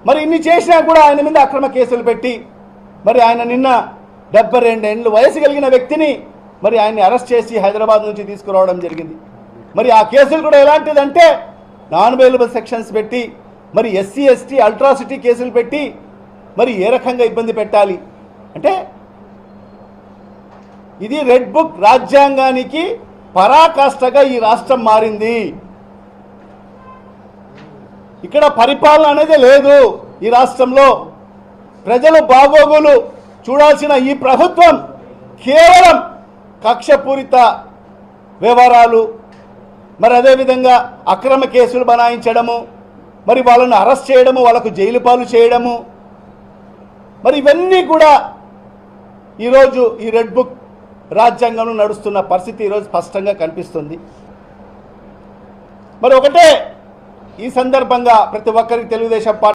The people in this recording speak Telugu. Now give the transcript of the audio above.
మరి ఇన్ని చేసినా కూడా ఆయన మీద అక్రమ కేసులు పెట్టి మరి ఆయన నిన్న 72 ఏళ్ళు వయసు కలిగిన వ్యక్తిని మరి ఆయన్ని అరెస్ట్ చేసి హైదరాబాద్ నుంచి తీసుకురావడం జరిగింది. మరి ఆ కేసులు కూడా ఎలాంటిదంటే నాన్ బెయిలబుల్ సెక్షన్స్ పెట్టి మరి ఎస్సీ ఎస్టీ అల్ట్రాసిటీ కేసులు పెట్టి మరి ఏ రకంగా ఇబ్బంది పెట్టాలి అంటే ఇది రెడ్ బుక్ రాజ్యాంగానికి పరాకాష్ఠగా ఈ రాష్ట్రం మారింది. ఇక్కడ పరిపాలన అనేది లేదు. ఈ రాష్ట్రంలో ప్రజలు బాగోగులు చూడాల్సిన ఈ ప్రభుత్వం కేవలం కక్షపూరిత వ్యవహారాలు మరి అదేవిధంగా అక్రమ కేసులు బనాయించడము మరి వాళ్ళను అరెస్ట్ చేయడము వాళ్ళకు జైలు పాలు చేయడము మరి ఇవన్నీ కూడా ఈరోజు ఈ రెడ్ బుక్ రాజ్యాంగంలో నడుస్తున్న పరిస్థితి ఈరోజు స్పష్టంగా కనిపిస్తుంది. మరి ఒకటే ఈ సందర్భంగా ప్రతి ఒక్కరికి తెలుగుదేశం పార్టీ